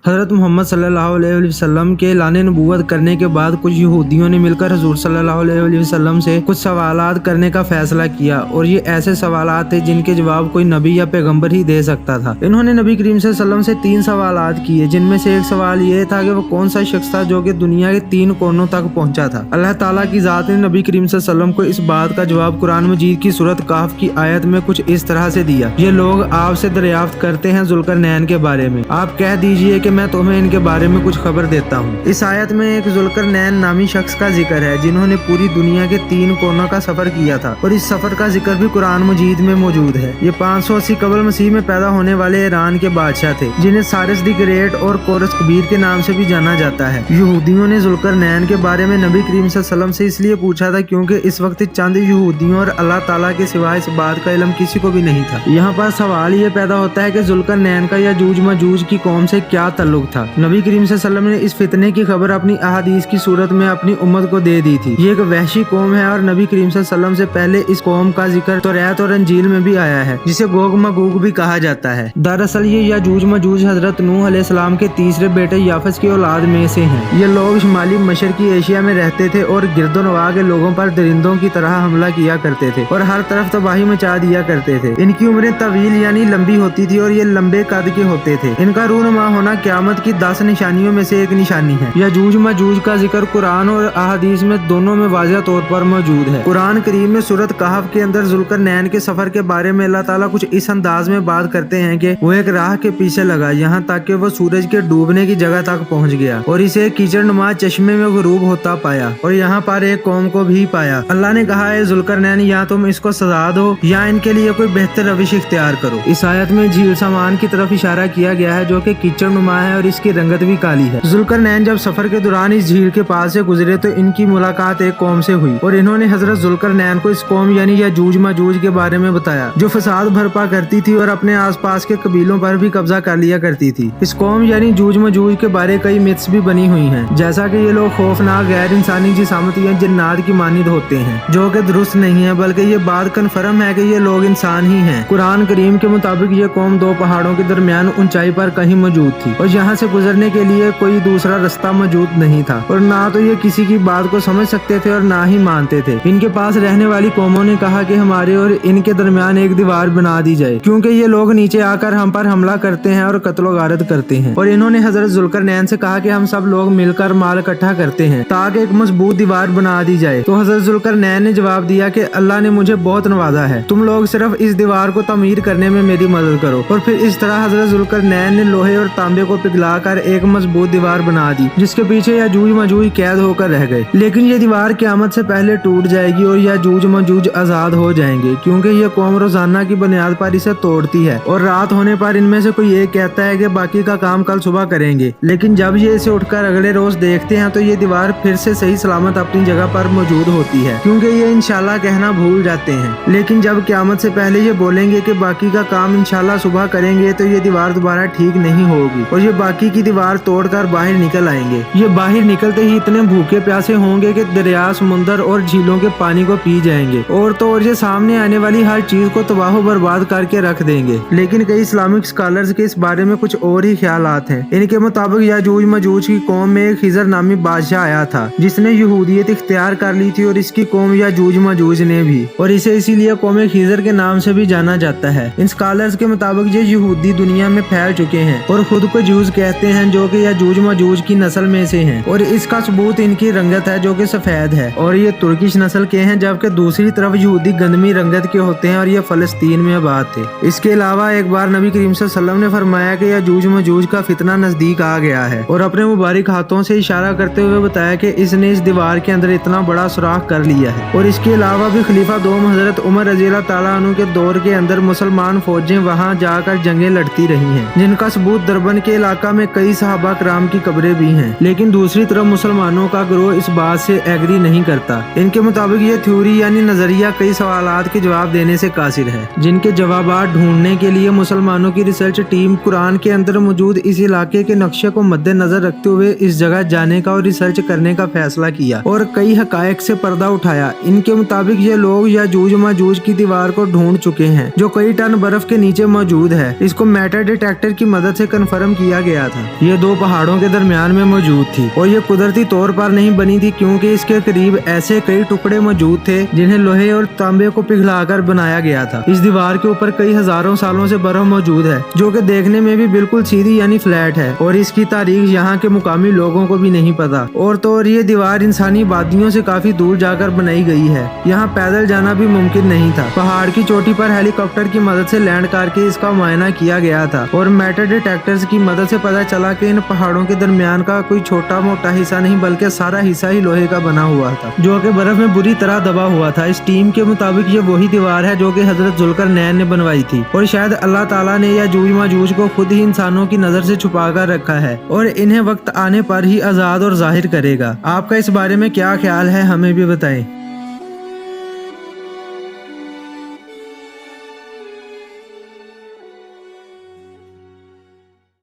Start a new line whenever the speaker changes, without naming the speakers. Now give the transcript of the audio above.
हज़रत मोहम्मद सल्लल्लाहु अलैहि वसल्लम के लाने नबूवत करने के बाद कुछ यहूदियों ने मिलकर हजूर सल्लल्लाहु अलैहि वसल्लम से कुछ सवालात करने का फैसला किया और ये ऐसे सवालात थे जिनके जवाब कोई नबी या पैगंबर ही दे सकता था। इन्होंने नबी करीम सल्लल्लाहु अलैहि वसल्लम से 3 सवालात किए, जिनमें से एक सवाल ये था कि वो कौन सा शख्स था जो कि दुनिया के 3 कोनों तक पहुंचा था। अल्लाह ताला की ज़ात ने नबी करीम सल्लल्लाहु अलैहि वसल्लम को इस बात का जवाब कुरान मजीद की सूरत कहफ की आयत में कुछ इस तरह से दिया, ये लोग आपसे दरियाफ्त करते हैं जुल्करनैन के बारे में, आप कह दीजिए कि मैं तुम्हें इनके बारे में कुछ खबर देता हूँ। इस आयत में एक जुल्करनैन नामी शख्स का जिक्र है जिन्होंने पूरी दुनिया के 3 कोनों का सफर किया था और इस सफर का जिक्र भी कुरान मजीद में मौजूद है। ये 580 कबल मसीह में पैदा होने वाले ईरान के बादशाह थे जिन्हें सारिस द ग्रेट और कोरस कबीर के नाम से भी जाना जाता है। यहूदियों ने जुल्करनैन के बारे में नबी करीम सल्लल्लाहु अलैहि वसल्लम से इसलिए पूछा था क्योंकि इस वक्त चंद यहूदियों और अल्लाह ताला के सिवाय इस बात का इल्म किसी को भी नहीं था। यहाँ पर सवाल ये पैदा होता है कि जुल्करनैन का याजूज माजूज की कौम से क्या ताल्लुक था। नबी करीम सल्लल्लाहु अलैहि वसल्लम ने इस फितने की खबर अपनी अहादीस की सूरत में अपनी उम्मत को दे दी थी। ये एक वहशी कौम है और नबी करीम सल्लल्लाहु अलैहि वसल्लम से पहले इस कौम का जिक्र तौरात और इंजील में भी आया है, जिसे गोग मगूग भी कहा जाता है। दरअसल ये याजूज माजूज हजरत नूह अलैहिस्सलाम के तीसरे बेटे याफस की औलाद में से हैं। ये लोग शुमाली मशरकी एशिया में रहते थे और गिरदोनवा के लोगों पर दरिंदों की तरह हमला किया करते थे और हर तरफ तबाही मचा दिया करते थे। इनकी उम्रें तवील यानी लंबी होती थी और ये लंबे कद के होते थे। इनका रूनुमा होना क़यामत की 10 निशानियों में से एक निशानी है। याजूज माजूज का जिक्र कुरान और अहादीस में दोनों में वाज़ेह तौर पर मौजूद है। कुरान करीम में सूरत कहफ के अंदर जुल्करनैन के सफर के बारे में अल्लाह ताला कुछ इस अंदाज में बात करते हैं कि वो एक राह के पीछे लगा यहाँ तक कि वो सूरज के डूबने की जगह तक पहुँच गया और इसे कीचड़नुमा चश्मे में गुरूब होता पाया और यहाँ पर एक कौम को भी पाया। अल्लाह ने कहा है जुल्करनैन या तुम इसको सजा दो या इनके लिए कोई बेहतर रविश इख्तियार करो। इस आयत में झील सामान की तरफ इशारा किया गया है जो कि कीचड़नुमा है और इसकी रंगत भी काली है। जुल्करनैन जब सफर के दौरान इस झील के पास से गुजरे तो इनकी मुलाकात एक कौम से हुई और इन्होंने हजरत जुल्करनैन को इस कौम यानी याजूज माजूज के बारे में बताया जो फसाद भरपा करती थी और अपने आसपास के कबीलों पर भी कब्जा कर लिया करती थी। इस कौम यानी जूज माजूज के बारे कई मिथ्स भी बनी हुई हैं, जैसा कि ये लोग खौफनाक गैर इंसानी जिसामत या जिन्नात की मानिद होते हैं, जो कि दुरुस्त नहीं है, बल्कि ये बात कन्फर्म है कि ये लोग इंसान ही हैं। कुरान करीम के मुताबिक ये कौम 2 पहाड़ों के दरमियान ऊंचाई पर कहीं मौजूद थी और यहाँ से गुजरने के लिए कोई दूसरा रास्ता मौजूद नहीं था और ना तो ये किसी की बात को समझ सकते थे और ना ही मानते थे। इनके पास रहने वाली कौमों ने कहा कि हमारे और इनके दरमियान एक दीवार बना दी जाए क्योंकि ये लोग नीचे आकर हम पर हमला करते हैं और कत्लो गारत करते हैं। और इन्होंने हजरत जुल्करनैन से कहा कि हम सब लोग मिलकर माल इकट्ठा करते हैं ताकि एक मजबूत दीवार बना दी जाए। तो हजरत जुल्करनैन ने जवाब दिया कि अल्लाह ने मुझे बहुत नवाजा है, तुम लोग सिर्फ इस दीवार को तमीर करने में मेरी मदद करो। और फिर इस तरह हजरत जुल्करनैन ने लोहे और तांबे को पिघलाकर एक मजबूत दीवार बना दी जिसके पीछे याजूज माजूज कैद होकर रह गए। लेकिन ये दीवार क़यामत से पहले टूट जाएगी और याजूज माजूज आजाद हो जाएंगे क्योंकि ये कौम रोजाना की बुनियाद पर इसे तोड़ती है और रात होने पर इनमें से कोई एक कहता है कि बाकी का काम कल सुबह करेंगे, लेकिन जब ये इसे उठकर अगले रोज देखते हैं तो ये दीवार फिर से सही सलामत अपनी जगह पर मौजूद होती है क्योंकि ये इंशाल्लाह कहना भूल जाते हैं। लेकिन जब क़यामत से पहले ये बोलेंगे कि बाकी का काम इंशाल्लाह सुबह करेंगे तो ये दीवार दोबारा ठीक नहीं होगी और ये बाकी की दीवार तोड़कर बाहर निकल आएंगे। ये बाहर निकलते ही इतने भूखे प्यासे होंगे कि दरिया, समुंदर और झीलों के पानी को पी जाएंगे और तो और ये सामने आने वाली हर चीज को तबाह बर्बाद करके रख देंगे। लेकिन कई इस्लामिक स्कॉलर्स के इस बारे में कुछ और ही ख्यालात हैं। इनके मुताबिक याजूज माजूज की कौम में एक खिजर नामी बादशाह आया था जिसने यहूदियत इख्तियार कर ली थी और इसकी कौम याजूज माजूज ने भी, और इसे इसीलिए कौम खिजर के नाम से भी जाना जाता है। इन स्कॉलर्स के मुताबिक ये यहूदी दुनिया में फैल चुके हैं और खुद को जूज कहते हैं जो कि याजूज माजूज की नस्ल में से हैं और इसका सबूत इनकी रंगत है जो कि सफेद है और ये तुर्किश नस्ल के हैं, जबकि दूसरी तरफ यहूदी गंदमी रंगत के होते हैं और ये फलस्तीन में आबाद थे। इसके अलावा एक बार नबी करीम सल्लल्लाहु अलैहि वसल्लम ने फरमाया कि याजूज माजूज का फितना नजदीक आ गया है और अपने मुबारक हाथों से इशारा करते हुए बताया कि इसने इस दीवार के अंदर इतना बड़ा सुराख कर लिया है। और इसके अलावा भी खलीफा दोम हजरत उमर रज़ी अल्लाह ताला अन्हु के दौर के अंदर मुसलमान फौजें वहाँ जाकर जंगें लड़ती रही हैं, जिनका सबूत दरबन के इलाका में कई सहाबा कराम की कब्रें भी हैं। लेकिन दूसरी तरफ मुसलमानों का गिरोह इस बात से एग्री नहीं करता। इनके मुताबिक ये थ्योरी यानी नजरिया कई सवालात के जवाब देने से कासिर है, जिनके जवाबात ढूंढने के लिए मुसलमानों की रिसर्च टीम कुरान के अंदर मौजूद इस इलाके के नक्शे को मद्देनजर रखते हुए इस जगह जाने का और रिसर्च करने का फैसला किया और कई हकायक से पर्दा उठाया। इनके मुताबिक ये लोग याजूज माजूज की दीवार को ढूंढ चुके हैं जो कई टन बर्फ के नीचे मौजूद है। इसको मेटल डिटेक्टर की मदद से कन्फर्म किया किया गया था। ये दो पहाड़ों के दरमियान में मौजूद थी और ये कुदरती तौर पर नहीं बनी थी, क्योंकि इसके करीब ऐसे कई टुकड़े मौजूद थे जिन्हें लोहे और तांबे को पिघलाकर बनाया गया था। इस दीवार के ऊपर कई हजारों सालों से बर्फ मौजूद है, जो कि देखने में भी बिल्कुल सीधी यानी फ्लैट है, और इसकी तारीख यहाँ के मुकामी लोगों को भी नहीं पता। और तो और ये दीवार इंसानी वादियों से काफी दूर जाकर बनाई गई है। यहाँ पैदल जाना भी मुमकिन नहीं था। पहाड़ की चोटी पर हेलीकॉप्टर की मदद से लैंड करके इसका मुआयना किया गया था और मेटल डिटेक्टर्स की मदद से पता चला कि इन पहाड़ों के दरमियान का कोई छोटा मोटा हिस्सा नहीं बल्कि सारा हिस्सा ही लोहे का बना हुआ था, जो कि बर्फ में बुरी तरह दबा हुआ था। इस टीम के मुताबिक ये वही दीवार है जो कि हजरत जुल्करनैन ने बनवाई थी, और शायद अल्लाह ताला ने याजूज माजूज को खुद ही इंसानों की नजर से छुपा कर रखा है और इन्हें वक्त आने पर ही आजाद और जाहिर करेगा। आपका इस बारे में क्या ख्याल है, हमें भी बताएं।